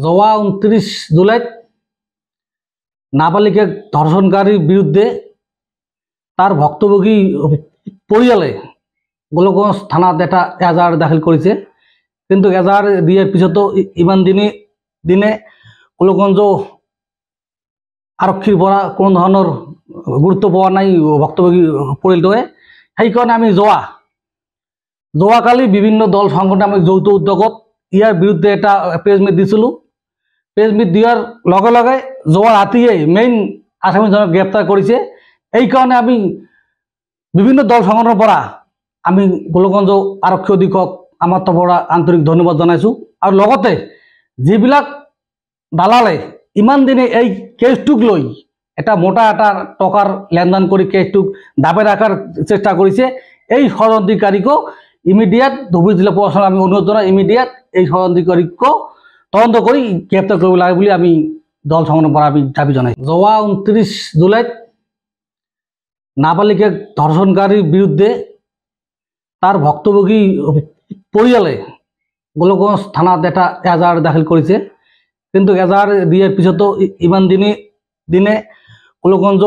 যোৱা 29 জুলাইত নাবালিকাক ধর্ষণকারীর বিরুদ্ধে তার ভুক্তভোগী পরিয়ালে গোলকগঞ্জ থানাত এটা এজাহার দাখিল করেছে। কিন্তু এজাহার দিয়ার পিছতো ইমান দিনে গোলকগঞ্জ আরক্ষীর পৰা কোনো ধৰনেৰ গুৰুত্ব পাওয়া নাই ভুক্তভোগী পৰিয়ালটোৱে। সেই কাৰণে আমি যোৱাকালি বিভিন্ন দল সংগঠন আমি যৌথ উদ্যোগত ইয়াৰ বিৰুদ্ধে এটা প্ৰেছ মিট দিছিলোঁ। প্ৰেছ মিট দিয়াৰ লগে লগে যোৱা ৰাতিয়ে মেইন আসামিজনক গ্ৰেপ্তাৰ কৰিছে। এই কাৰণে আমি বিভিন্ন দল সংগঠনেৰ পৰা আমি গোলকগঞ্জ আৰক্ষী অধীক্ষক আমাৰ পৰা আন্তৰিক ধন্যবাদ জানাইছোঁ। আৰু লগতে যিবিলাক দালালে ইমান দিনে এই কেছটোক লৈ এটা মোটা এটা টকাৰ লেনদেন কৰি কেছটোক দাবে ৰাখাৰ চেষ্টা কৰিছে, এই ষড়যন্ত্ৰকাৰীকো ইমিডিয়েট ধুবুৰী জিলা প্ৰশাসনক আমি অনুৰোধ জানাই ইমিডিয়েট এই ষড়যন্ত্ৰকাৰীকো তদন্ত কৰে গ্ৰেপ্তাৰ কৰিব লাগে বুলি আমি দল সংগঠনেৰ পৰা আমি দাবি জানাই। যোৱা 29 জুলাইত নাবালিকাক ধর্ষণকারীর বিরুদ্ধে তার ভুক্তভোগী পরিয়ালে গোলকগঞ্জ থানাত এটা এজাহার দাখিল করেছে। কিন্তু এজাহার দিয়ার পিছতো ইমান দিনে গোলকগঞ্জ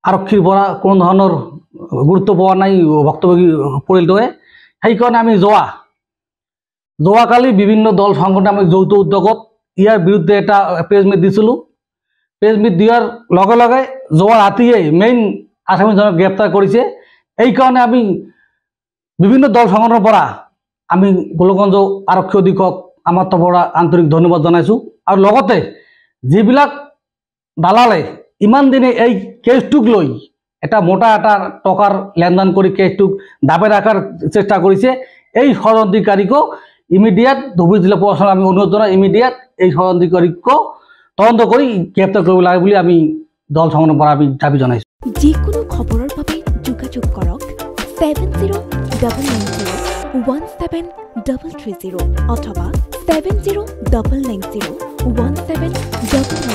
আরক্ষীর পৰা কোনো ধৰনেৰ গুৰুত্ব পাওয়া নাই ভুক্তভোগী পৰিয়ালটোৱে। সেই কাৰণে আমি যোৱাকালি বিভিন্ন দল সংগঠন আমি যৌথ উদ্যোগত ইয়াৰ বিৰুদ্ধে এটা প্ৰেছ মিট দিছিলোঁ। প্ৰেছ মিট দিয়াৰ লগে লগে যোৱা ৰাতিয়ে মেইন আসামিজনক গ্ৰেপ্তাৰ কৰিছে। এই কাৰণে আমি বিভিন্ন দল সংগঠনেৰ পৰা আমি গোলকগঞ্জ আৰক্ষী অধীক্ষক আমাৰ পৰা আন্তৰিক ধন্যবাদ জানাইছোঁ। আৰু লগতে যিবিলাক দালালে ইমান দিনে এই কেছটোক লৈ এটা মোটা এটা টকাৰ লেনদেন কৰি কেছটোক দাবে ৰাখাৰ চেষ্টা কৰিছে, এই ষড়যন্ত্ৰকাৰীকো ইমিডিয়েট ধুবুৰী জিলা প্ৰশাসনক আমি অনুৰোধ জানাই ইমিডিয়েট এই ষড়যন্ত্ৰকাৰীকো তদন্ত কৰে গ্ৰেপ্তাৰ কৰিব লাগে বুলি আমি দল সংগঠনেৰ পৰা আমি দাবি জানাইছোঁ। যিকোনো খবৰৰ বাবে যোগাযোগ কৰক 7099017330 অথবা 70990179